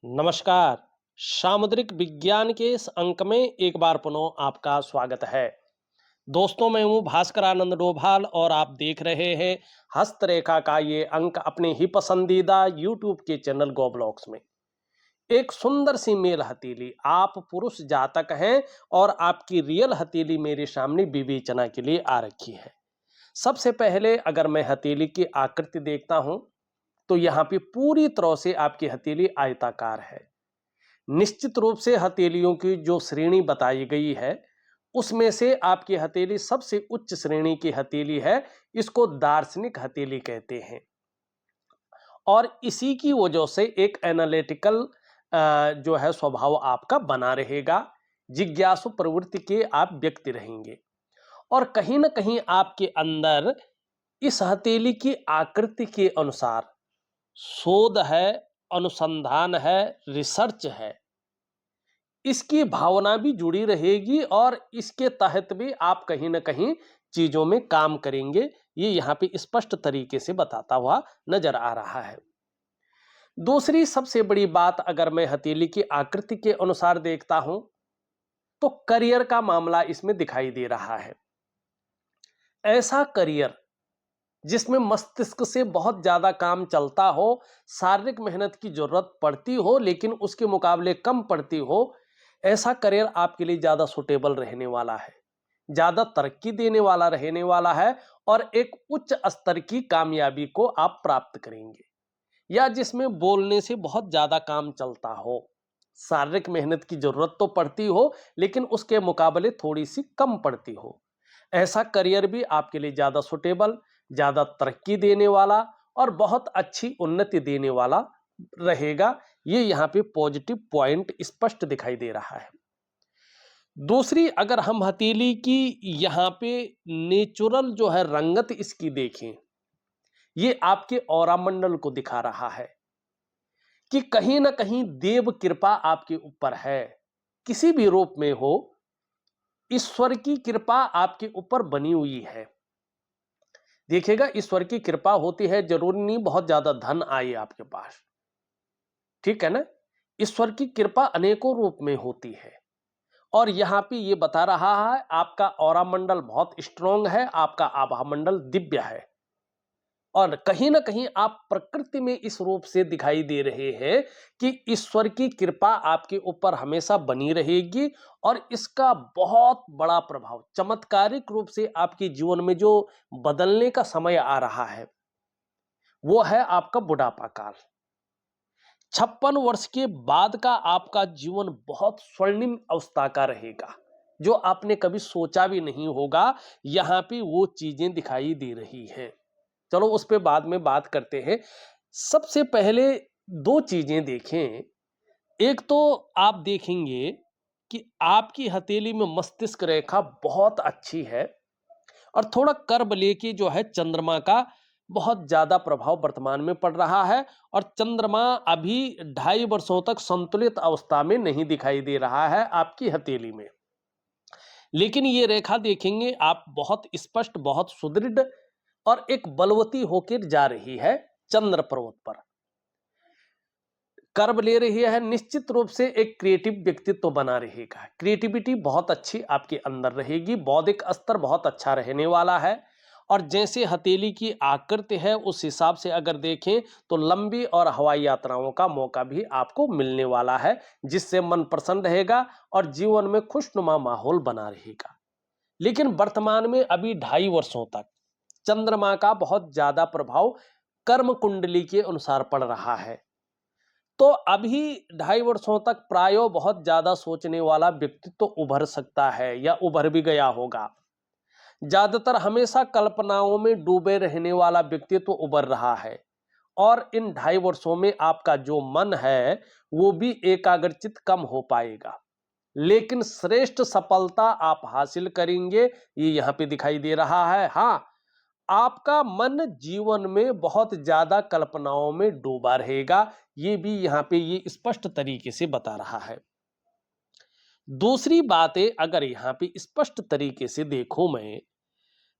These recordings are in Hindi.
नमस्कार। सामुद्रिक विज्ञान के इस अंक में एक बार पुनः आपका स्वागत है। दोस्तों, मैं हूँ भास्कर आनंद डोभाल और आप देख रहे हैं हस्तरेखा का ये अंक अपने ही पसंदीदा यूट्यूब के चैनल गो ब्लॉग्स में। एक सुंदर सी मेल हथेली, आप पुरुष जातक हैं और आपकी रियल हथेली मेरे सामने विवेचना के लिए आ रखी है। सबसे पहले अगर मैं हथेली की आकृति देखता हूं तो यहाँ पे पूरी तरह से आपकी हथेली आयताकार है। निश्चित रूप से हथेलियों की जो श्रेणी बताई गई है उसमें से आपकी हथेली सबसे उच्च श्रेणी की हथेली है। इसको दार्शनिक हथेली कहते हैं और इसी की वजह से एक एनालिटिकल जो है स्वभाव आपका बना रहेगा। जिज्ञासु प्रवृत्ति के आप व्यक्ति रहेंगे और कहीं ना कहीं आपके अंदर इस हथेली की आकृति के अनुसार शोध है, अनुसंधान है, रिसर्च है, इसकी भावना भी जुड़ी रहेगी और इसके तहत भी आप कहीं ना कहीं चीजों में काम करेंगे। ये यहाँ पे स्पष्ट तरीके से बताता हुआ नजर आ रहा है। दूसरी सबसे बड़ी बात अगर मैं हथेली की आकृति के अनुसार देखता हूं तो करियर का मामला इसमें दिखाई दे रहा है। ऐसा करियर जिसमें मस्तिष्क से बहुत ज्यादा काम चलता हो, शारीरिक मेहनत की जरूरत पड़ती हो लेकिन उसके मुकाबले कम पड़ती हो, ऐसा करियर आपके लिए ज्यादा सुटेबल रहने वाला है, ज्यादा तरक्की देने वाला रहने वाला है और एक उच्च स्तर की कामयाबी को आप प्राप्त करेंगे। या जिसमें बोलने से बहुत ज्यादा काम चलता हो, शारीरिक मेहनत की जरूरत तो पड़ती हो लेकिन उसके मुकाबले थोड़ी सी कम पड़ती हो, ऐसा करियर भी आपके लिए ज्यादा सुटेबल, ज्यादा तरक्की देने वाला और बहुत अच्छी उन्नति देने वाला रहेगा। ये यहाँ पे पॉजिटिव पॉइंट स्पष्ट दिखाई दे रहा है। दूसरी अगर हम हथेली की यहाँ पे नेचुरल जो है रंगत इसकी देखें, ये आपके ऑरा मंडल को दिखा रहा है कि कहीं ना कहीं देव कृपा आपके ऊपर है। किसी भी रूप में हो, ईश्वर की कृपा आपके ऊपर बनी हुई है। देखिएगा, ईश्वर की कृपा होती है, जरूरी नहीं बहुत ज्यादा धन आए आपके पास, ठीक है ना। ईश्वर की कृपा अनेकों रूप में होती है और यहां पे ये बता रहा है आपका ऑरा मंडल बहुत स्ट्रांग है, आपका आभा मंडल दिव्य है और कहीं ना कहीं आप प्रकृति में इस रूप से दिखाई दे रहे हैं कि ईश्वर की कृपा आपके ऊपर हमेशा बनी रहेगी और इसका बहुत बड़ा प्रभाव चमत्कारिक रूप से आपके जीवन में जो बदलने का समय आ रहा है वो है आपका बुढ़ापा काल। 56 वर्ष के बाद का आपका जीवन बहुत स्वर्णिम अवस्था का रहेगा, जो आपने कभी सोचा भी नहीं होगा। यहां पे वो चीजें दिखाई दे रही है। चलो उस पे बाद में बात करते हैं। सबसे पहले दो चीजें देखें। एक तो आप देखेंगे कि आपकी हथेली में मस्तिष्क रेखा बहुत अच्छी है और थोड़ा कर्व लेके जो है चंद्रमा का बहुत ज्यादा प्रभाव वर्तमान में पड़ रहा है और चंद्रमा अभी 2.5 वर्षों तक संतुलित अवस्था में नहीं दिखाई दे रहा है आपकी हथेली में। लेकिन ये रेखा देखेंगे आप बहुत स्पष्ट, बहुत सुदृढ़ और एक बलवती होकर जा रही है चंद्र पर्वत पर, कर्व ले रही है। निश्चित रूप से एक क्रिएटिव व्यक्तित्व बना रहेगा, क्रिएटिविटी बहुत अच्छी आपके अंदर रहेगी, बौद्धिक स्तर बहुत अच्छा रहने वाला है और जैसे हथेली की आकृति है उस हिसाब से अगर देखें तो लंबी और हवाई यात्राओं का मौका भी आपको मिलने वाला है, जिससे मन प्रसन्न रहेगा और जीवन में खुशनुमा माहौल बना रहेगा। लेकिन वर्तमान में अभी 2.5 वर्षों तक चंद्रमा का बहुत ज्यादा प्रभाव कर्म कुंडली के अनुसार पड़ रहा है, तो अभी 2.5 वर्षों तक प्राय बहुत ज्यादा सोचने वाला व्यक्तित्व तो उभर सकता है या उभर भी गया होगा। ज्यादातर हमेशा कल्पनाओं में डूबे रहने वाला व्यक्तित्व उभर रहा है और इन 2.5 वर्षों में आपका जो मन है वो भी एकाग्रचित कम हो पाएगा, लेकिन श्रेष्ठ सफलता आप हासिल करेंगे, ये यहाँ पे दिखाई दे रहा है। हाँ, आपका मन जीवन में बहुत ज्यादा कल्पनाओं में डूबा रहेगा, ये भी यहाँ पे ये स्पष्ट तरीके से बता रहा है। दूसरी बातें अगर यहाँ पे स्पष्ट तरीके से देखूं मैं,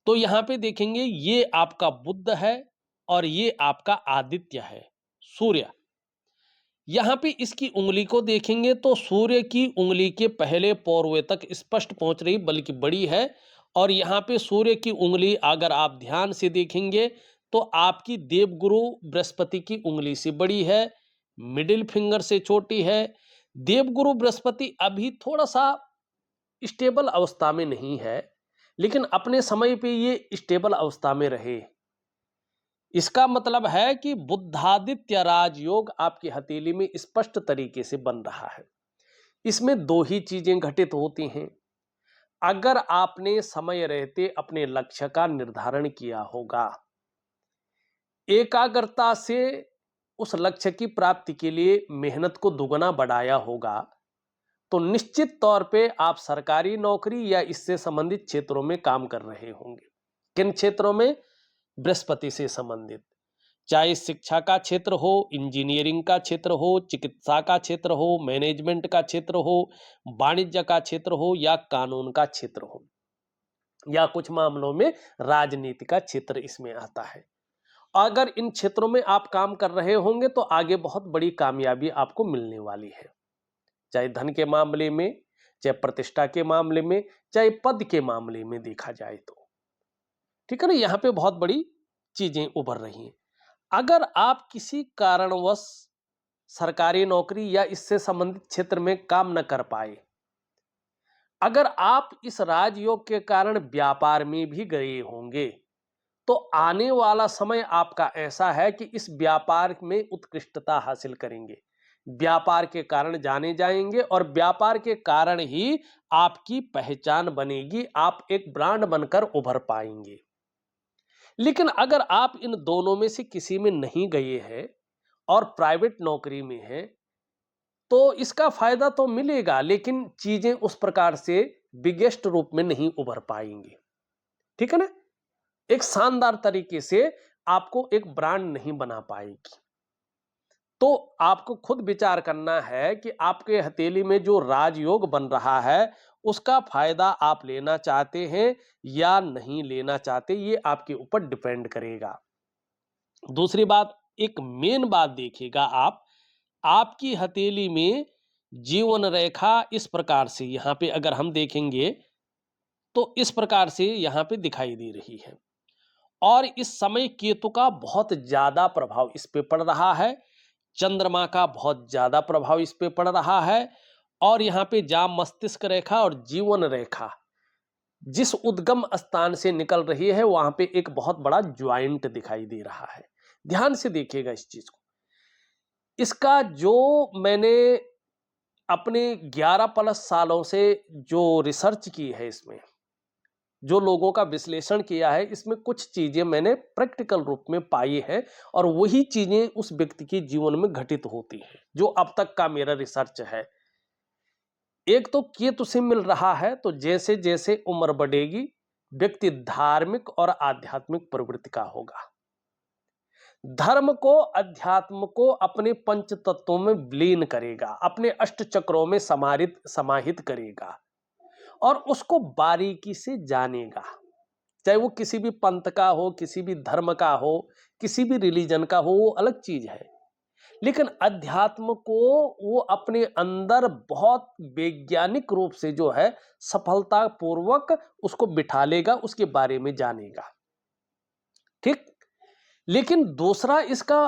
तो यहाँ पे देखेंगे ये आपका बुध है और ये आपका आदित्य है, सूर्य। यहाँ पे इसकी उंगली को देखेंगे तो सूर्य की उंगली के पहले पौरवे तक स्पष्ट पहुंच रही, बल्कि बड़ी है। और यहाँ पे सूर्य की उंगली अगर आप ध्यान से देखेंगे तो आपकी देवगुरु बृहस्पति की उंगली से बड़ी है, मिडिल फिंगर से छोटी है। देवगुरु बृहस्पति अभी थोड़ा सा स्टेबल अवस्था में नहीं है, लेकिन अपने समय पे ये स्टेबल अवस्था में रहे। इसका मतलब है कि बुद्धादित्य राजयोग आपकी हथेली में स्पष्ट तरीके से बन रहा है। इसमें दो ही चीजें घटित होती हैं। अगर आपने समय रहते अपने लक्ष्य का निर्धारण किया होगा, एकाग्रता से उस लक्ष्य की प्राप्ति के लिए मेहनत को दुगना बढ़ाया होगा, तो निश्चित तौर पे आप सरकारी नौकरी या इससे संबंधित क्षेत्रों में काम कर रहे होंगे। किन क्षेत्रों में? बृहस्पति से संबंधित, चाहे शिक्षा का क्षेत्र हो, इंजीनियरिंग का क्षेत्र हो, चिकित्सा का क्षेत्र हो, मैनेजमेंट का क्षेत्र हो, वाणिज्य का क्षेत्र हो या कानून का क्षेत्र हो, या कुछ मामलों में राजनीति का क्षेत्र इसमें आता है। अगर इन क्षेत्रों में आप काम कर रहे होंगे तो आगे बहुत बड़ी कामयाबी आपको मिलने वाली है, चाहे धन के मामले में, चाहे प्रतिष्ठा के मामले में, चाहे पद के मामले में देखा जाए तो। ठीक है ना, यहां पे बहुत बड़ी चीजें उभर रही हैं। अगर आप किसी कारणवश सरकारी नौकरी या इससे संबंधित क्षेत्र में काम न कर पाए, अगर आप इस राजयोग के कारण व्यापार में भी गए होंगे, तो आने वाला समय आपका ऐसा है कि इस व्यापार में उत्कृष्टता हासिल करेंगे, व्यापार के कारण जाने जाएंगे और व्यापार के कारण ही आपकी पहचान बनेगी, आप एक ब्रांड बनकर उभर पाएंगे। लेकिन अगर आप इन दोनों में से किसी में नहीं गए हैं और प्राइवेट नौकरी में हैं, तो इसका फायदा तो मिलेगा, लेकिन चीजें उस प्रकार से बिगेस्ट रूप में नहीं उभर पाएंगी। ठीक है ना, एक शानदार तरीके से आपको एक ब्रांड नहीं बना पाएगी। तो आपको खुद विचार करना है कि आपके हथेली में जो राजयोग बन रहा है उसका फायदा आप लेना चाहते हैं या नहीं लेना चाहते, ये आपके ऊपर डिपेंड करेगा। दूसरी बात, एक मेन बात देखिएगा आप, आपकी हथेली में जीवन रेखा इस प्रकार से यहां पे अगर हम देखेंगे तो इस प्रकार से यहां पे दिखाई दे रही है। और इस समय केतु का बहुत ज्यादा प्रभाव इस पे पड़ रहा है, चंद्रमा का बहुत ज्यादा प्रभाव इस पे पड़ रहा है। और यहां पे जाम मस्तिष्क रेखा और जीवन रेखा जिस उद्गम स्थान से निकल रही है वहां पे एक बहुत बड़ा ज्वाइंट दिखाई दे रहा है। ध्यान से देखिएगा इस चीज को। इसका जो मैंने अपने 11 प्लस सालों से जो रिसर्च की है, इसमें जो लोगों का विश्लेषण किया है, इसमें कुछ चीजें मैंने प्रैक्टिकल रूप में पाई है और वही चीजें उस व्यक्ति के जीवन में घटित होती हैं जो अब तक का मेरा रिसर्च है। एक तो केतु से मिल रहा है, तो जैसे जैसे उम्र बढ़ेगी व्यक्ति धार्मिक और आध्यात्मिक प्रवृत्ति का होगा, धर्म को अध्यात्म को अपने पंच तत्वों में विलीन करेगा, अपने अष्ट चक्रों में समाहित करेगा और उसको बारीकी से जानेगा। चाहे वो किसी भी पंथ का हो, किसी भी धर्म का हो, किसी भी रिलीजन का हो, वो अलग चीज है। लेकिन अध्यात्म को वो अपने अंदर बहुत वैज्ञानिक रूप से जो है सफलता पूर्वक उसको बिठा लेगा, उसके बारे में जानेगा। ठीक। लेकिन दूसरा इसका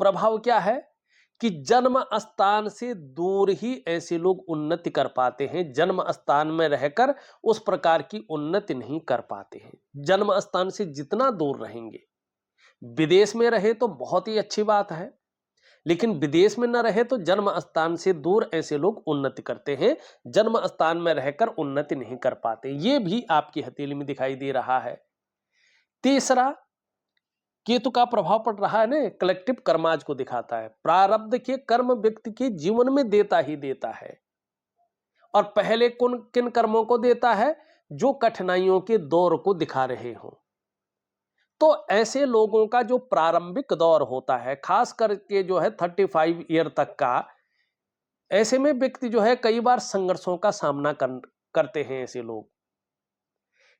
प्रभाव क्या है कि जन्म स्थान से दूर ही ऐसे लोग उन्नति कर पाते हैं, जन्म स्थान में रहकर उस प्रकार की उन्नति नहीं कर पाते हैं। जन्म स्थान से जितना दूर रहेंगे, विदेश में रहे तो बहुत ही अच्छी बात है, लेकिन विदेश में न रहे तो जन्म स्थान से दूर ऐसे लोग उन्नति करते हैं, जन्म स्थान में रहकर उन्नति नहीं कर पाते। ये भी आपकी हथेली में दिखाई दे रहा है। तीसरा, केतु का प्रभाव पड़ रहा है ना, कलेक्टिव कर्माज को दिखाता है। प्रारब्ध के कर्म व्यक्ति के जीवन में देता ही देता है, और पहले किन कर्मों को देता है? जो कठिनाइयों के दौर को दिखा रहे हो। तो ऐसे लोगों का जो प्रारंभिक दौर होता है, खास करके जो है 35 ईयर तक का, ऐसे में व्यक्ति जो है कई बार संघर्षों का सामना करते हैं। ऐसे लोग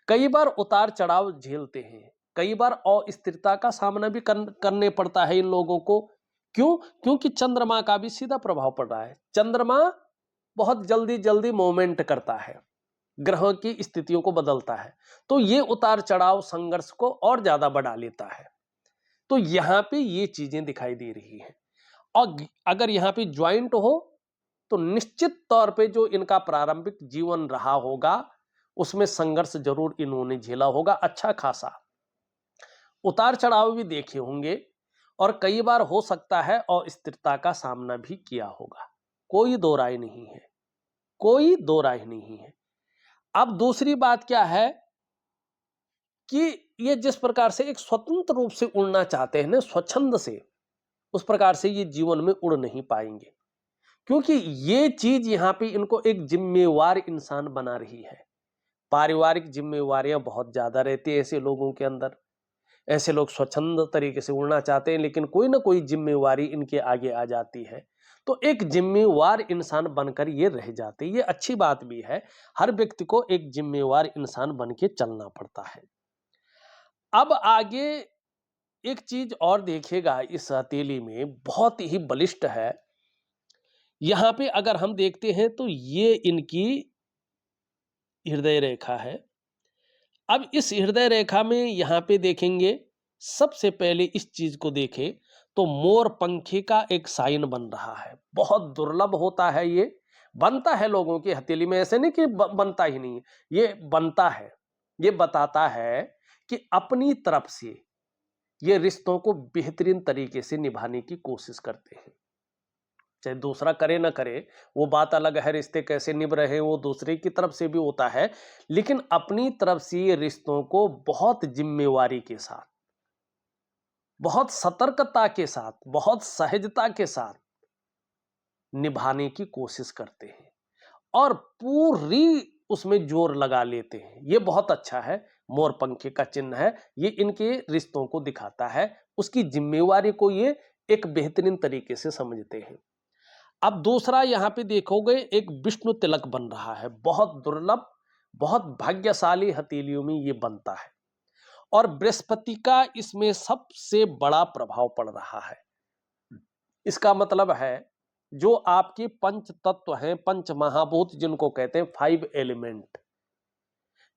कई बार उतार चढ़ाव झेलते हैं, कई बार अस्थिरता का सामना भी करने पड़ता है इन लोगों को, क्यों? क्योंकि चंद्रमा का भी सीधा प्रभाव पड़ रहा है। चंद्रमा बहुत जल्दी-जल्दी मूवमेंट करता है, ग्रहों की स्थितियों को बदलता है, तो ये उतार-चढ़ाव संघर्ष को और ज़्यादा बढ़ा लेता है। तो यहाँ पे ये चीज़ें दिखाई दे रही हैं। और अगर यहाँ पे जॉइंट हो, तो निश्चित तौर पे जो इनका प्रारंभिक जीवन रहा होगा, उसमें संघर्ष ज़रूर इन्होंने झेला होगा अच्छा खासा। उतार-चढ़ाव भी देखे होंगे और कई बार हो सकता है अस्थिरता का सामना भी किया होगा। कोई दो राय नहीं है, कोई दो राय नहीं है। अब दूसरी बात क्या है कि ये जिस प्रकार से एक स्वतंत्र रूप से उड़ना चाहते हैं ना, स्वच्छंद से, उस प्रकार से ये जीवन में उड़ नहीं पाएंगे, क्योंकि ये चीज यहाँ पे इनको एक जिम्मेवार इंसान बना रही है। पारिवारिक जिम्मेवारियां बहुत ज्यादा रहती है ऐसे लोगों के अंदर। ऐसे लोग स्वच्छंद तरीके से उड़ना चाहते हैं, लेकिन कोई ना कोई जिम्मेवारी इनके आगे आ जाती है, तो एक जिम्मेवार इंसान बनकर ये रह जाते हैं। ये अच्छी बात भी है, हर व्यक्ति को एक जिम्मेवार इंसान बन के चलना पड़ता है। अब आगे एक चीज और देखिएगा, इस हथेली में बहुत ही बलिष्ठ है। यहां पे अगर हम देखते हैं तो ये इनकी हृदय रेखा है। अब इस हृदय रेखा में यहां पे देखेंगे, सबसे पहले इस चीज को देखें तो मोर पंखी का एक साइन बन रहा है। बहुत दुर्लभ होता है, ये बनता है लोगों की हथेली में, ऐसे नहीं कि बनता ही नहीं है, ये बनता है। ये बताता है कि अपनी तरफ से ये रिश्तों को बेहतरीन तरीके से निभाने की कोशिश करते हैं। चाहे दूसरा करे ना करे, वो बात अलग है, रिश्ते कैसे निभ रहे हैं वो दूसरे की तरफ से भी होता है, लेकिन अपनी तरफ से ये रिश्तों को बहुत जिम्मेवारी के साथ, बहुत सतर्कता के साथ, बहुत सहजता के साथ निभाने की कोशिश करते हैं और पूरी उसमें जोर लगा लेते हैं। ये बहुत अच्छा है, मोर पंखे का चिन्ह है, ये इनके रिश्तों को दिखाता है, उसकी जिम्मेवारी को ये एक बेहतरीन तरीके से समझते हैं। अब दूसरा यहां पे देखोगे एक विष्णु तिलक बन रहा है, बहुत दुर्लभ, बहुत भाग्यशाली हथेलियों में ये बनता है और बृहस्पति का इसमें सबसे बड़ा प्रभाव पड़ रहा है। इसका मतलब है जो आपके पंच तत्व हैं, पंच महाभूत जिनको कहते हैं, 5 एलिमेंट,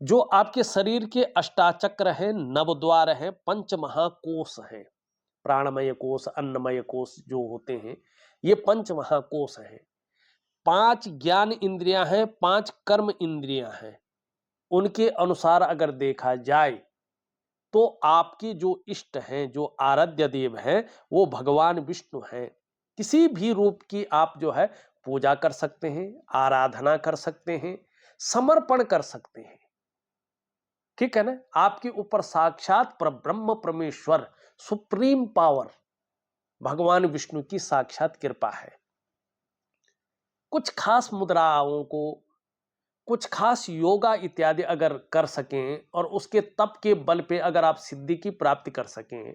जो आपके शरीर के अष्टाचक्र हैं, नवद्वार हैं, पंच महाकोश हैं, प्राणमय कोश, अन्नमय कोश जो होते हैं, ये पंच महाकोश हैं। 5 ज्ञान इंद्रियां हैं, 5 कर्म इंद्रियां हैं। उनके अनुसार अगर देखा जाए तो आपके जो इष्ट हैं, जो आराध्य देव हैं, वो भगवान विष्णु हैं। किसी भी रूप की आप जो है पूजा कर सकते हैं, आराधना कर सकते हैं, समर्पण कर सकते हैं। ठीक है ना? आपके ऊपर साक्षात परब्रह्म परमेश्वर, सुप्रीम पावर, भगवान विष्णु की साक्षात कृपा है। कुछ खास मुद्राओं को, कुछ खास योगा इत्यादि अगर कर सकें और उसके तप के बल पे अगर आप सिद्धि की प्राप्ति कर सकें,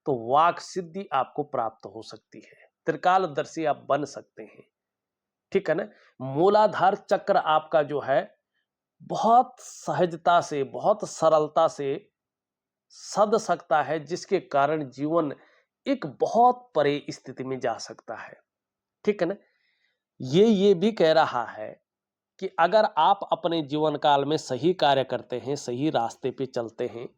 तो वाक सिद्धि आपको प्राप्त हो सकती है, त्रिकालदर्शी आप बन सकते हैं। ठीक है ना? मूलाधार चक्र आपका जो है बहुत सहजता से, बहुत सरलता से सध सकता है, जिसके कारण जीवन एक बहुत परे स्थिति में जा सकता है। ठीक है ना? ये भी कह रहा है कि अगर आप अपने जीवन काल में सही कार्य करते हैं, सही रास्ते पे चलते हैं,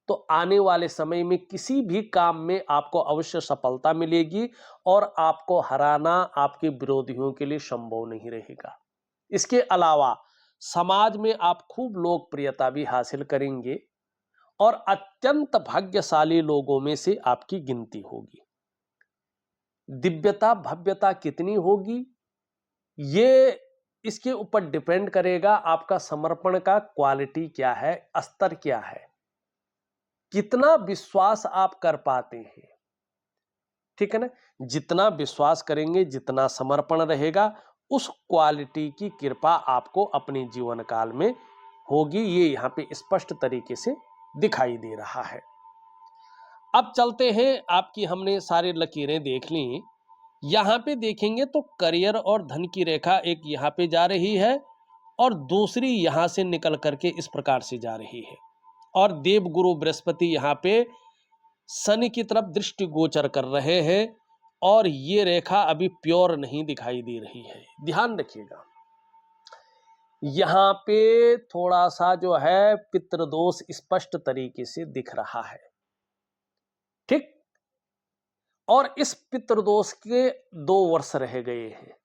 तो आने वाले समय में किसी भी काम में आपको अवश्य सफलता मिलेगी और आपको हराना आपके विरोधियों के लिए संभव नहीं रहेगा। इसके अलावा समाज में आप खूब लोकप्रियता भी हासिल करेंगे और अत्यंत भाग्यशाली लोगों में से आपकी गिनती होगी। दिव्यता भव्यता कितनी होगी, ये इसके ऊपर डिपेंड करेगा आपका समर्पण का क्वालिटी क्या है, स्तर क्या है, कितना विश्वास आप कर पाते हैं। ठीक है ना? जितना विश्वास करेंगे, जितना समर्पण रहेगा, उस क्वालिटी की कृपा आपको अपने जीवन काल में होगी। ये यहां पे स्पष्ट तरीके से दिखाई दे रहा है। अब चलते हैं, आपकी हमने सारी लकीरें देख ली। यहां पे देखेंगे तो करियर और धन की रेखा एक यहां पे जा रही है और दूसरी यहां से निकल करके इस प्रकार से जा रही है और देवगुरु बृहस्पति यहां पे शनि की तरफ दृष्टि गोचर कर रहे हैं और ये रेखा अभी प्योर नहीं दिखाई दे रही है, ध्यान रखिएगा। यहां पे थोड़ा सा जो है पितृदोष स्पष्ट तरीके से दिख रहा है, ठीक। और इस पितृदोष के 2 वर्ष रह गए हैं।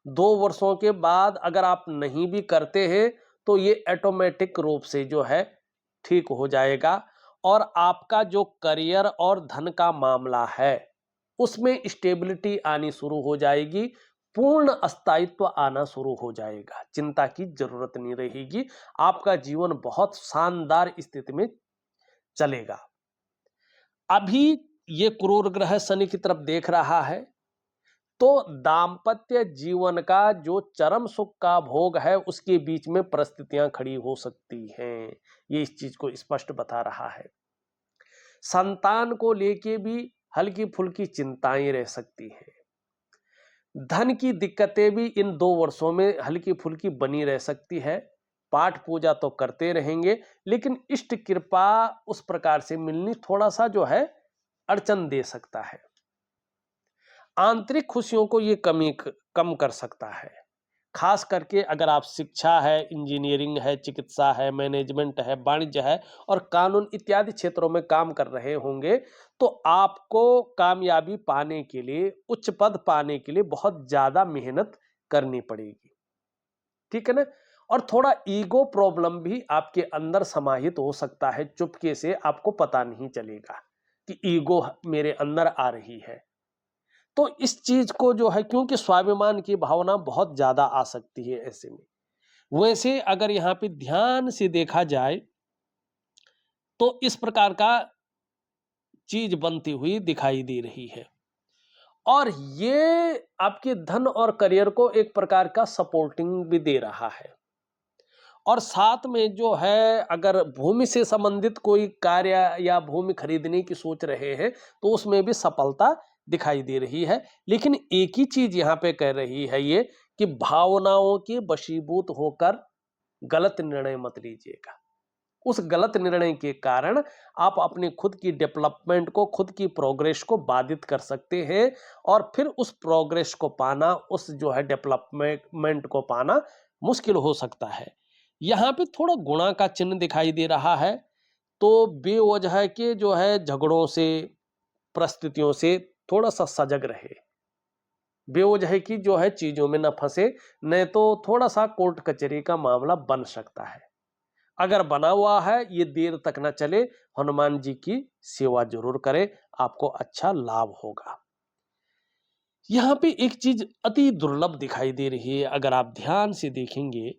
2 वर्षों के बाद अगर आप नहीं भी करते हैं तो ये ऑटोमेटिक रूप से जो है ठीक हो जाएगा, और आपका जो करियर और धन का मामला है उसमें स्टेबिलिटी आनी शुरू हो जाएगी, पूर्ण स्थायित्व आना शुरू हो जाएगा, चिंता की जरूरत नहीं रहेगी, आपका जीवन बहुत शानदार स्थिति में चलेगा। अभी ये क्रूर ग्रह शनि की तरफ देख रहा है, तो दांपत्य जीवन का जो चरम सुख का भोग है उसके बीच में परिस्थितियां खड़ी हो सकती हैं, ये इस चीज को स्पष्ट बता रहा है। संतान को लेके भी हल्की फुल्की चिंताएं रह सकती हैं। धन की दिक्कतें भी इन 2 वर्षों में हल्की फुल्की बनी रह सकती है। पाठ पूजा तो करते रहेंगे, लेकिन इष्ट कृपा उस प्रकार से मिलनी थोड़ा सा जो है अड़चन दे सकता है। आंतरिक खुशियों को ये कम कर सकता है। खास करके अगर आप शिक्षा है, इंजीनियरिंग है, चिकित्सा है, मैनेजमेंट है, वाणिज्य है और कानून इत्यादि क्षेत्रों में काम कर रहे होंगे, तो आपको कामयाबी पाने के लिए, उच्च पद पाने के लिए बहुत ज्यादा मेहनत करनी पड़ेगी, ठीक है ना। और थोड़ा ईगो प्रॉब्लम भी आपके अंदर समाहित हो सकता है, चुपके से आपको पता नहीं चलेगा कि ईगो मेरे अंदर आ रही है। तो इस चीज को जो है, क्योंकि स्वाभिमान की भावना बहुत ज्यादा आ सकती है ऐसे में। वैसे अगर यहाँ पे ध्यान से देखा जाए तो इस प्रकार का चीज बनती हुई दिखाई दे रही है, और ये आपके धन और करियर को एक प्रकार का सपोर्टिंग भी दे रहा है। और साथ में जो है, अगर भूमि से संबंधित कोई कार्य या भूमि खरीदने की सोच रहे हैं तो उसमें भी सफलता दिखाई दे रही है। लेकिन एक ही चीज यहाँ पे कह रही है ये, कि भावनाओं के वशीभूत होकर गलत निर्णय मत लीजिएगा। उस गलत निर्णय के कारण आप अपनी खुद की डेवलपमेंट को, खुद की प्रोग्रेस को बाधित कर सकते हैं, और फिर उस प्रोग्रेस को पाना, उस जो है डेवलपमेंट को पाना मुश्किल हो सकता है। यहाँ पे थोड़ा गुणा का चिन्ह दिखाई दे रहा है, तो बेवजह के जो है झगड़ों से, परिस्थितियों से थोड़ा सा सजग रहे। बेवजह की जो है चीजों में न फंसे, नहीं तो थोड़ा सा कोर्ट कचहरी का मामला बन सकता है। अगर बना हुआ है, ये देर तक न चले, हनुमान जी की सेवा जरूर करें, आपको अच्छा लाभ होगा। यहाँ पे एक चीज अति दुर्लभ दिखाई दे रही है, अगर आप ध्यान से देखेंगे,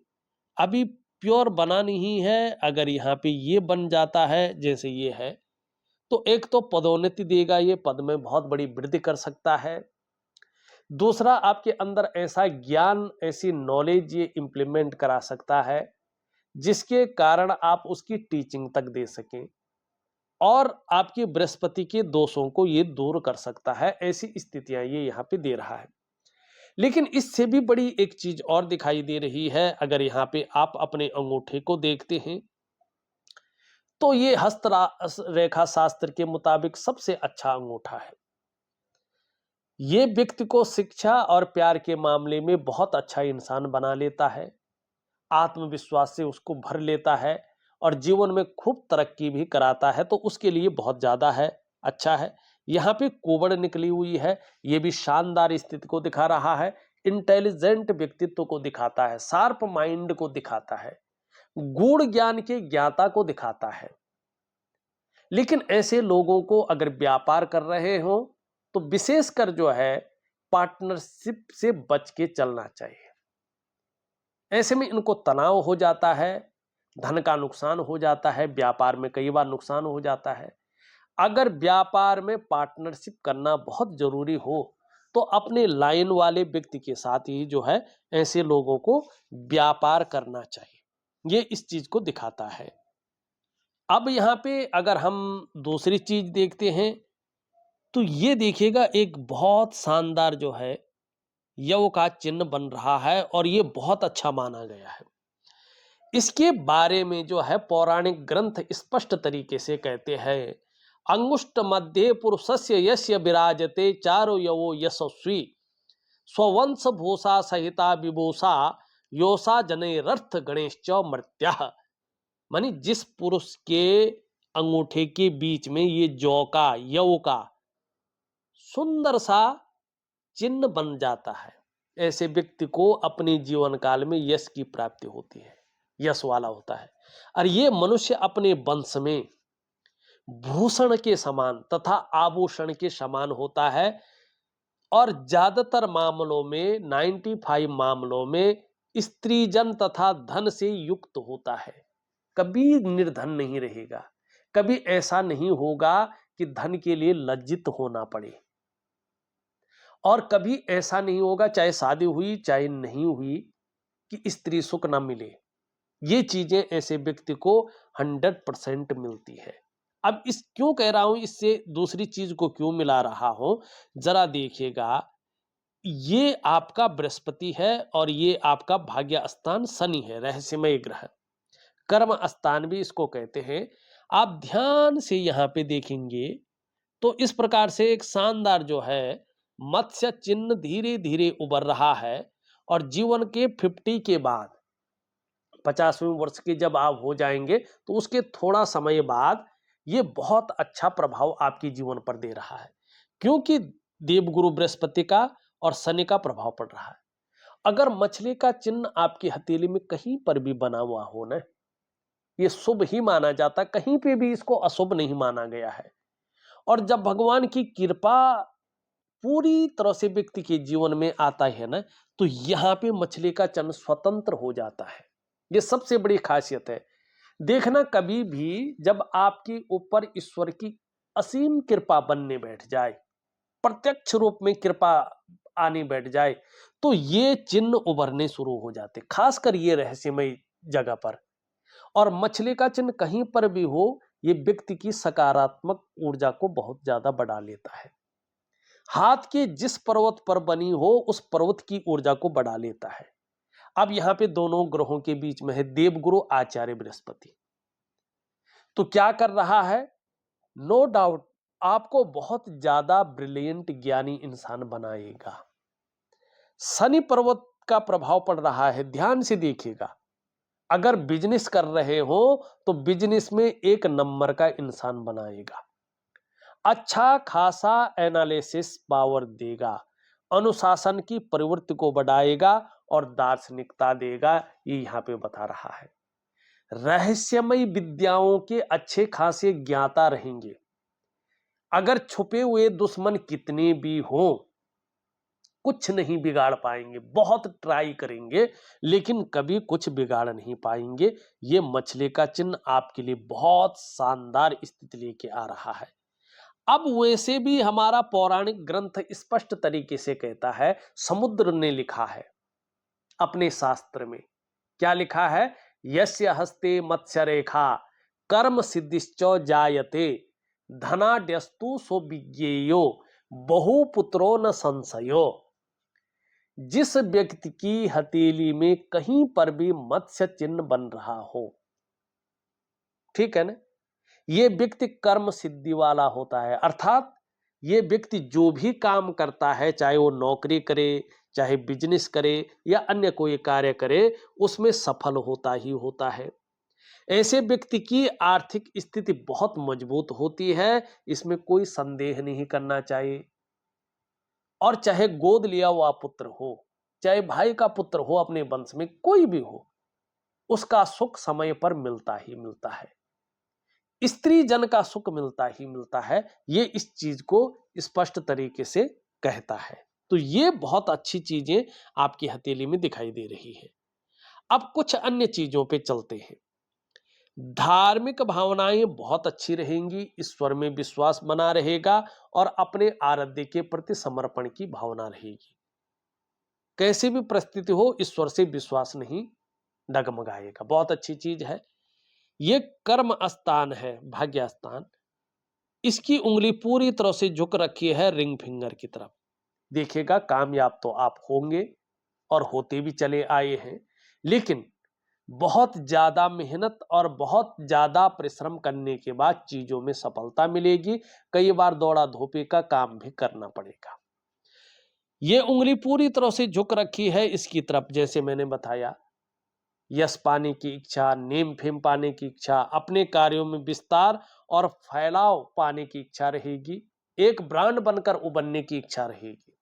अभी प्योर बना नहीं है। अगर यहाँ पे ये बन जाता है जैसे ये है, तो एक तो पदोन्नति देगा, ये पद में बहुत बड़ी वृद्धि कर सकता है। दूसरा, आपके अंदर ऐसा ज्ञान, ऐसी नॉलेज ये इंप्लीमेंट करा सकता है जिसके कारण आप उसकी टीचिंग तक दे सकें, और आपकी बृहस्पति के दोषों को ये दूर कर सकता है। ऐसी स्थितियां ये यहाँ पे दे रहा है। लेकिन इससे भी बड़ी एक चीज और दिखाई दे रही है। अगर यहाँ पे आप अपने अंगूठे को देखते हैं, तो ये हस्त रेखा शास्त्र के मुताबिक सबसे अच्छा अंगूठा है। ये व्यक्ति को शिक्षा और प्यार के मामले में बहुत अच्छा इंसान बना लेता है, आत्मविश्वास से उसको भर लेता है, और जीवन में खूब तरक्की भी कराता है। तो उसके लिए बहुत ज्यादा है, अच्छा है। यहाँ पे कोबड़ निकली हुई है, ये भी शानदार स्थिति को दिखा रहा है, इंटेलिजेंट व्यक्तित्व को दिखाता है, शार्प माइंड को दिखाता है, गूढ़ ज्ञान के ज्ञाता को दिखाता है। लेकिन ऐसे लोगों को अगर व्यापार कर रहे हो तो विशेषकर जो है पार्टनरशिप से बच के चलना चाहिए। ऐसे में इनको तनाव हो जाता है, धन का नुकसान हो जाता है, व्यापार में कई बार नुकसान हो जाता है। अगर व्यापार में पार्टनरशिप करना बहुत जरूरी हो तो अपने लाइन वाले व्यक्ति के साथ ही जो है ऐसे लोगों को व्यापार करना चाहिए, ये इस चीज को दिखाता है। अब यहाँ पे अगर हम दूसरी चीज देखते हैं, तो ये देखिएगा, एक बहुत शानदार जो है यव का चिन्ह बन रहा है, और ये बहुत अच्छा माना गया है। इसके बारे में जो है पौराणिक ग्रंथ स्पष्ट तरीके से कहते हैं, अंगुष्ठ मध्य पुरुषस्य यस्य विराजते चारो यवो यशस्वी स्ववंश भूषा सहिता विभूषा योषा जनेरर्थ गणेश च मर्त्या। मानी जिस पुरुष के अंगूठे के बीच में ये जौ का यव का सुंदर सा चिन्ह बन जाता है, ऐसे व्यक्ति को अपने जीवन काल में यश की प्राप्ति होती है, यश वाला होता है। और ये मनुष्य अपने वंश में भूषण के समान तथा आभूषण के समान होता है और ज्यादातर मामलों में 95 मामलों में स्त्रीजन तथा धन से युक्त होता है। कभी निर्धन नहीं रहेगा, कभी ऐसा नहीं होगा कि धन के लिए लज्जित होना पड़े, और कभी ऐसा नहीं होगा चाहे शादी हुई चाहे नहीं हुई कि स्त्री सुख ना मिले। ये चीजें ऐसे व्यक्ति को 100% मिलती है। अब इस क्यों कह रहा हूं, इससे दूसरी चीज को क्यों मिला रहा हूं, जरा देखिएगा। ये आपका बृहस्पति है और ये आपका भाग्य स्थान शनि है, रहस्यमय ग्रह, कर्म स्थान भी इसको कहते हैं। आप ध्यान से यहां पे देखेंगे तो इस प्रकार से एक शानदार जो है मत्स्य चिन्ह धीरे धीरे उभर रहा है। और जीवन के 50 के बाद 50वें वर्ष के जब आप हो जाएंगे तो उसके थोड़ा समय बाद ये बहुत अच्छा प्रभाव आपके जीवन पर दे रहा है, क्योंकि देवगुरु बृहस्पति का और शनि का प्रभाव पड़ रहा है। अगर मछली का चिन्ह आपकी हथेली में कहीं पर भी बना हुआ हो ना, ये शुभ ही माना जाता, कहीं पे भी इसको अशुभ नहीं माना गया है। और जब भगवान की कृपा पूरी तरह से व्यक्ति के जीवन में आता है ना, तो यहां पे मछली का चिन्ह स्वतंत्र हो जाता है। ये सबसे बड़ी खासियत है। देखना, कभी भी जब आपके ऊपर ईश्वर की असीम कृपा बनने बैठ जाए, प्रत्यक्ष रूप में कृपा आने बैठ जाए, तो ये चिन्ह उभरने शुरू हो जाते, खासकर ये रहस्यमय जगह पर। और मछली का चिन्ह कहीं पर भी हो, ये व्यक्ति की सकारात्मक ऊर्जा को बहुत ज्यादा बढ़ा लेता है। हाथ के जिस पर्वत पर बनी हो उस पर्वत की ऊर्जा को बढ़ा लेता है। अब यहां पे दोनों ग्रहों के बीच में है देवगुरु आचार्य बृहस्पति, तो क्या कर रहा है, नो डाउट आपको बहुत ज्यादा ब्रिलियंट ज्ञानी इंसान बनाएगा। शनि पर्वत का प्रभाव पड़ रहा है, ध्यान से देखिएगा। अगर बिजनेस कर रहे हो तो बिजनेस में एक नंबर का इंसान बनाएगा, अच्छा खासा एनालिसिस पावर देगा, अनुशासन की प्रवृत्ति को बढ़ाएगा और दार्शनिकता देगा। ये यहां पे बता रहा है। रहस्यमय विद्याओं के अच्छे खासे ज्ञाता रहेंगे। अगर छुपे हुए दुश्मन कितने भी हों, कुछ नहीं बिगाड़ पाएंगे। बहुत ट्राई करेंगे लेकिन कभी कुछ बिगाड़ नहीं पाएंगे। ये मछली का चिन्ह आपके लिए बहुत शानदार स्थिति लेके आ रहा है। अब वैसे भी हमारा पौराणिक ग्रंथ स्पष्ट तरीके से कहता है, समुद्र ने लिखा है अपने शास्त्र में, क्या लिखा है, यस्य हस्ते मत्स्य रेखा कर्म सिद्धिश्च जायते धनाड्यस्तु सो विज्ञेयो बहुपुत्रो न संशयो। जिस व्यक्ति की हथेली में कहीं पर भी मत्स्य चिन्ह बन रहा हो, ठीक है ना, ये व्यक्ति कर्म सिद्धि वाला होता है। अर्थात ये व्यक्ति जो भी काम करता है, चाहे वो नौकरी करे, चाहे बिजनेस करे या अन्य कोई कार्य करे, उसमें सफल होता ही होता है। ऐसे व्यक्ति की आर्थिक स्थिति बहुत मजबूत होती है, इसमें कोई संदेह नहीं करना चाहिए। और चाहे गोद लिया हुआ पुत्र हो, चाहे भाई का पुत्र हो, अपने वंश में कोई भी हो, उसका सुख समय पर मिलता ही मिलता है, स्त्री जन का सुख मिलता ही मिलता है। ये इस चीज को स्पष्ट तरीके से कहता है। तो ये बहुत अच्छी चीजें आपकी हथेली में दिखाई दे रही है। अब कुछ अन्य चीजों पे चलते हैं। धार्मिक भावनाएं बहुत अच्छी रहेंगी, ईश्वर में विश्वास बना रहेगा और अपने आराध्य के प्रति समर्पण की भावना रहेगी। कैसी भी परिस्थिति हो, ईश्वर से विश्वास नहीं डगमगाएगा, बहुत अच्छी चीज है। ये कर्म स्थान है, भाग्य स्थान, इसकी उंगली पूरी तरह से झुक रखी है रिंग फिंगर की तरफ। देखिएगा, कामयाब तो आप होंगे और होते भी चले आए हैं, लेकिन बहुत ज़्यादा मेहनत और बहुत ज़्यादा परिश्रम करने के बाद चीज़ों में सफलता मिलेगी। कई बार दौड़ा-धोपी का काम भी करना पड़ेगा। ये उँगली पूरी तरह से झुक रखी है इसकी तरफ, जैसे मैंने बताया, यश पाने की इच्छा, नेम-फेम पाने की इच्छा, अपने कार्यों में विस्तार और फैलाव पाने की इच्छा रहेगी, एक ब्रांड बनकर उभरने की इच्छा रहेगी।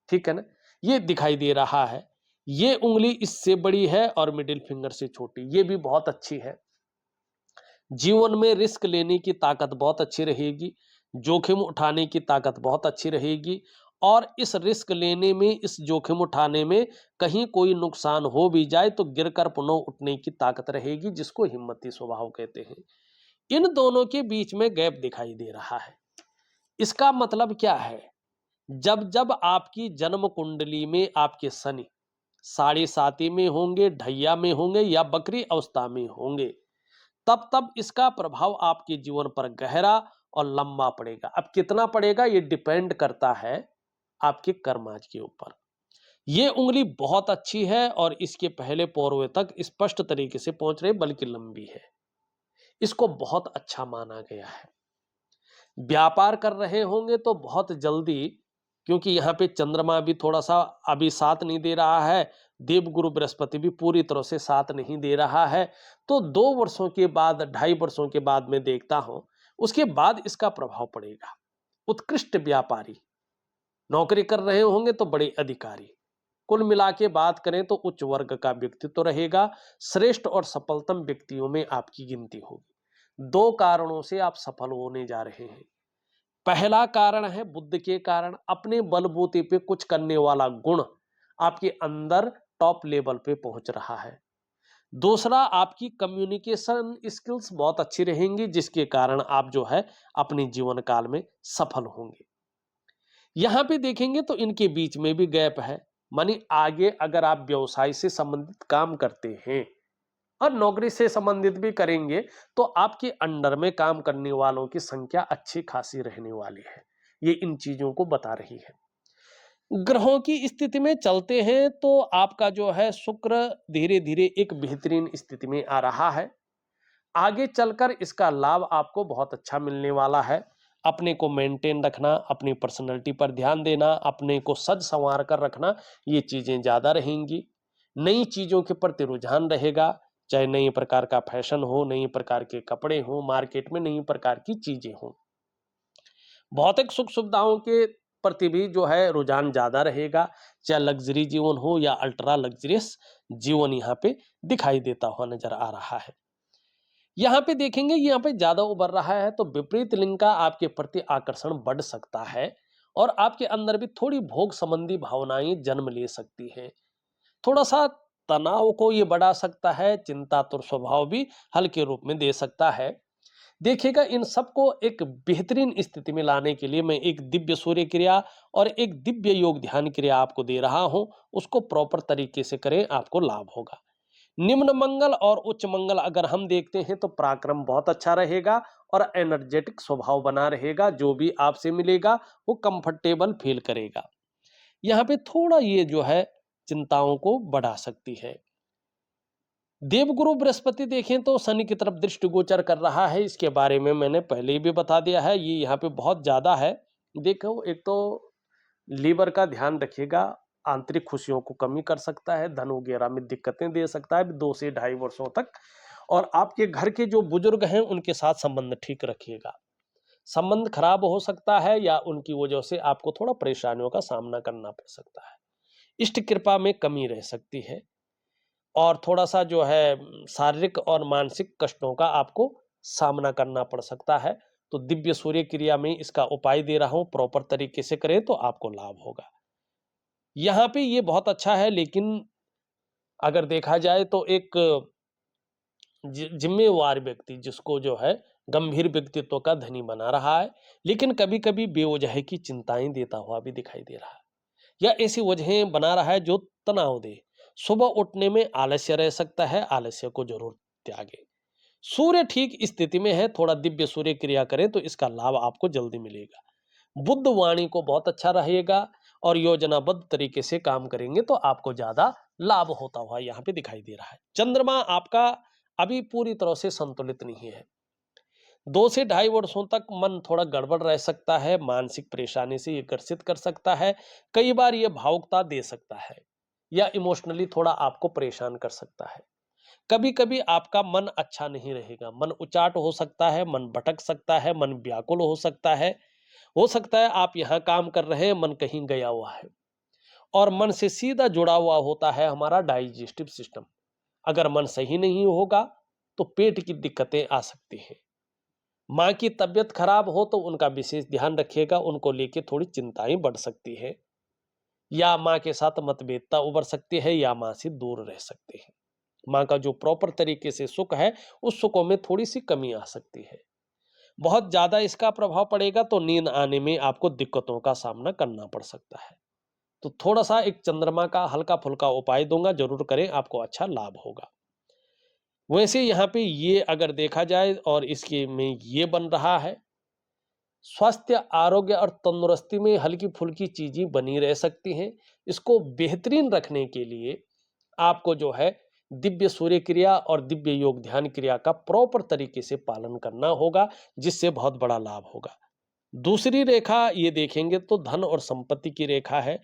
ठीक है ना? ये दिखाई दे रहा है। ये उँगली इससे बड़ी है और मिडिल फिंगर से छोटी, ये भी बहुत अच्छी है। जीवन में रिस्क लेने की ताकत बहुत अच्छी रहेगी, जोखिम उठाने की ताकत बहुत अच्छी रहेगी और इस रिस्क लेने में, इस जोखिम उठाने में कहीं कोई नुकसान हो भी जाए तो गिरकर पुनः उठने की ताकत रहेगी, जिसको हिम्मती स्वभाव कहते हैं। इन दोनों के बीच में गैप दिखाई दे रहा है। इसका मतलब क्या है? जब जब आपकी जन्म कुंडली में आपके शनि साढ़े साती में होंगे, ढैया में होंगे या बकरी अवस्था में होंगे, तब तब इसका प्रभाव आपके जीवन पर गहरा और लंबा पड़ेगा। अब कितना पड़ेगा ये डिपेंड करता है आपके कर्माज के ऊपर। ये उंगली बहुत अच्छी है और इसके पहले पौरवे तक स्पष्ट तरीके से पहुंच रही, बल्कि लंबी है। इसको बहुत अच्छा माना गया है। व्यापार कर रहे होंगे तो बहुत जल्दी, क्योंकि यहाँ पे चंद्रमा भी थोड़ा सा अभी साथ नहीं दे रहा है, देवगुरु बृहस्पति भी पूरी तरह से साथ नहीं दे रहा है, तो 2 वर्षों के बाद, 2.5 वर्षों के बाद मैं देखता हूं, उसके बाद इसका प्रभाव पड़ेगा। उत्कृष्ट व्यापारी, नौकरी कर रहे होंगे तो बड़े अधिकारी, कुल मिला के बात करें तो उच्च वर्ग का व्यक्तित्व तो रहेगा। श्रेष्ठ और सफलतम व्यक्तियों में आपकी गिनती होगी। 2 कारणों से आप सफल होने जा रहे हैं। पहला कारण है बुद्ध के कारण, अपने बलबूते पे कुछ करने वाला गुण आपके अंदर टॉप लेवल पे पहुंच रहा है। दूसरा, आपकी कम्युनिकेशन स्किल्स बहुत अच्छी रहेंगी, जिसके कारण आप जो है अपने जीवन काल में सफल होंगे। यहां पे देखेंगे तो इनके बीच में भी गैप है, मानी आगे अगर आप व्यवसाय से संबंधित काम करते हैं और नौकरी से संबंधित भी करेंगे तो आपके अंडर में काम करने वालों की संख्या अच्छी खासी रहने वाली है। ये इन चीजों को बता रही है। ग्रहों की स्थिति में चलते हैं तो आपका जो है शुक्र धीरे धीरे एक बेहतरीन स्थिति में आ रहा है। आगे चलकर इसका लाभ आपको बहुत अच्छा मिलने वाला है। अपने को मेंटेन रखना, अपनी पर्सनैलिटी पर ध्यान देना, अपने को सज संवार कर रखना, ये चीजें ज्यादा रहेंगी। नई चीजों के प्रति रुझान रहेगा, चाहे नए प्रकार का फैशन हो, नई प्रकार के कपड़े हो, मार्केट में नई प्रकार की चीजें हो। भौतिक सुख सुविधाओं के प्रति भी जो है रुझान ज्यादा रहेगा, चाहे लग्जरी जीवन हो या अल्ट्रा लग्जरियस जीवन यहाँ पे दिखाई देता हुआ नजर आ रहा है। यहाँ पे देखेंगे, यहाँ पे ज्यादा उभर रहा है तो विपरीत लिंग का आपके प्रति आकर्षण बढ़ सकता है और आपके अंदर भी थोड़ी भोग संबंधी भावनाएं जन्म ले सकती हैं। थोड़ा सा तनाव को ये बढ़ा सकता है, चिंतातुर स्वभाव भी हल्के रूप में दे सकता है। देखिएगा, इन सबको एक बेहतरीन स्थिति में लाने के लिए मैं एक दिव्य सूर्य क्रिया और एक दिव्य योग ध्यान क्रिया आपको दे रहा हूं, उसको प्रॉपर तरीके से करें, आपको लाभ होगा। निम्न मंगल और उच्च मंगल अगर हम देखते हैं तो पराक्रम बहुत अच्छा रहेगा और एनर्जेटिक स्वभाव बना रहेगा। जो भी आपसे मिलेगा वो कंफर्टेबल फील करेगा। यहाँ पे थोड़ा ये जो है चिंताओं को बढ़ा सकती है। देवगुरु बृहस्पति देखें तो शनि की तरफ दृष्टि गोचर कर रहा है, इसके बारे में मैंने पहले ही भी बता दिया है। ये यहाँ पे बहुत ज्यादा है। देखो, एक तो लीवर का ध्यान रखिएगा, आंतरिक खुशियों को कमी कर सकता है, धन वगैरह में दिक्कतें दे सकता है 2 से 2.5 वर्षों तक। और आपके घर के जो बुजुर्ग हैं उनके साथ संबंध ठीक रखिएगा। संबंध खराब हो सकता है या उनकी वजह से आपको थोड़ा परेशानियों का सामना करना पड़ सकता है। इष्ट कृपा में कमी रह सकती है और थोड़ा सा जो है शारीरिक और मानसिक कष्टों का आपको सामना करना पड़ सकता है। तो दिव्य सूर्य क्रिया में इसका उपाय दे रहा हूं, प्रॉपर तरीके से करें तो आपको लाभ होगा। यहाँ पे ये बहुत अच्छा है, लेकिन अगर देखा जाए तो एक जिम्मेवार व्यक्ति जिसको जो है गंभीर व्यक्तित्व का धनी बना रहा है, लेकिन कभी कभी बेवजह की चिंताएं देता हुआ भी दिखाई दे रहा है या ऐसी वजहें बना रहा है जो तनाव दे। सुबह उठने में आलस्य रह सकता है, आलस्य को जरूर त्यागे। सूर्य ठीक स्थिति में है, थोड़ा दिव्य सूर्य क्रिया करें तो इसका लाभ आपको जल्दी मिलेगा। बुद्ध वाणी को बहुत अच्छा रहेगा और योजनाबद्ध तरीके से काम करेंगे तो आपको ज्यादा लाभ होता हुआ यहाँ पे दिखाई दे रहा है। चंद्रमा आपका अभी पूरी तरह से संतुलित नहीं है। 2 से ढाई वर्षों तक मन थोड़ा गड़बड़ रह सकता है, मानसिक परेशानी से ये ग्रसित कर सकता है, कई बार ये भावुकता दे सकता है या इमोशनली थोड़ा आपको परेशान कर सकता है। कभी कभी आपका मन अच्छा नहीं रहेगा, मन उचाट हो सकता है, मन भटक सकता है, मन व्याकुल हो सकता है आप यहाँ काम कर रहे हैं, मन कहीं गया हुआ है। और मन से सीधा जुड़ा हुआ होता है हमारा डाइजेस्टिव सिस्टम। अगर मन सही नहीं होगा तो पेट की दिक्कतें आ सकती हैं। माँ की तबीयत खराब हो तो उनका विशेष ध्यान रखिएगा, उनको लेके थोड़ी चिंताएं बढ़ सकती है, या माँ के साथ मतभेदता उभर सकती है, या माँ से दूर रह सकते हैं। माँ का जो प्रॉपर तरीके से सुख है, उस सुखों में थोड़ी सी कमी आ सकती है। बहुत ज्यादा इसका प्रभाव पड़ेगा तो नींद आने में आपको दिक्कतों का सामना करना पड़ सकता है। तो थोड़ा सा एक चंद्रमा का हल्का फुल्का उपाय दूंगा, जरूर करें, आपको अच्छा लाभ होगा। वैसे यहाँ पे ये अगर देखा जाए और इसके में ये बन रहा है, स्वास्थ्य, आरोग्य और तंदुरुस्ती में हल्की फुल्की चीजें बनी रह सकती हैं। इसको बेहतरीन रखने के लिए आपको जो है दिव्य सूर्य क्रिया और दिव्य योग ध्यान क्रिया का प्रॉपर तरीके से पालन करना होगा, जिससे बहुत बड़ा लाभ होगा। दूसरी रेखा ये देखेंगे तो धन और संपत्ति की रेखा है।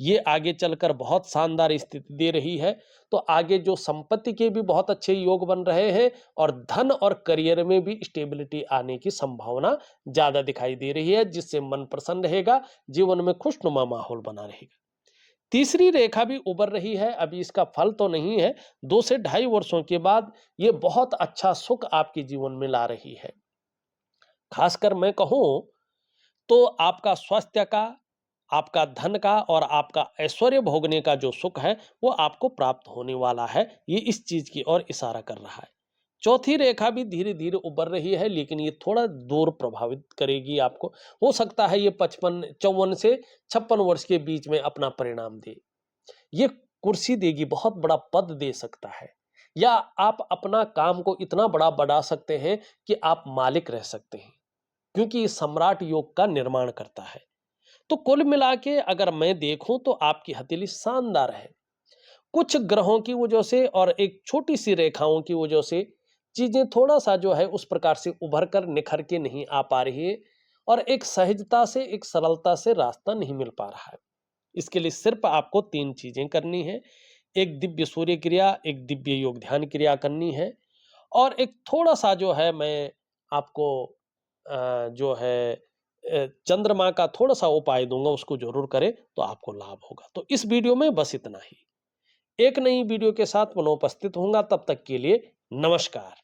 ये आगे चलकर बहुत शानदार स्थिति दे रही है। तो आगे जो संपत्ति के भी बहुत अच्छे योग बन रहे हैं और धन और करियर में भी स्टेबिलिटी आने की संभावना ज्यादा दिखाई दे रही है, जिससे मन प्रसन्न रहेगा, जीवन में खुशनुमा माहौल बना रहेगा। तीसरी रेखा भी उभर रही है, अभी इसका फल तो नहीं है। 2 से ढाई वर्षों के बाद ये बहुत अच्छा सुख आपके जीवन में ला रही है। खासकर मैं कहूं तो आपका स्वास्थ्य का, आपका धन का और आपका ऐश्वर्य भोगने का जो सुख है, वो आपको प्राप्त होने वाला है। ये इस चीज की ओर इशारा कर रहा है। चौथी रेखा भी धीरे धीरे उभर रही है, लेकिन ये थोड़ा दूर प्रभावित करेगी आपको। हो सकता है ये 55 54 से 56 वर्ष के बीच में अपना परिणाम दे। ये कुर्सी देगी, बहुत बड़ा पद दे सकता है, या आप अपना काम को इतना बड़ा बढ़ा सकते हैं कि आप मालिक रह सकते हैं, क्योंकि ये सम्राट योग का निर्माण करता है। तो कुल मिला के अगर मैं देखूं तो आपकी हथेली शानदार है। कुछ ग्रहों की वजह से और एक छोटी सी रेखाओं की वजह से चीजें थोड़ा सा जो है उस प्रकार से उभर कर निखर के नहीं आ पा रही है, और एक सहजता से, एक सरलता से रास्ता नहीं मिल पा रहा है। इसके लिए सिर्फ आपको 3 चीजें करनी है। एक दिव्य सूर्य क्रिया, एक दिव्य योग ध्यान क्रिया करनी है, और एक थोड़ा सा जो है मैं आपको जो है चंद्रमा का थोड़ा सा उपाय दूंगा, उसको जरूर करें तो आपको लाभ होगा। तो इस वीडियो में बस इतना ही। एक नई वीडियो के साथ पुनः उपस्थित होऊंगा, तब तक के लिए नमस्कार।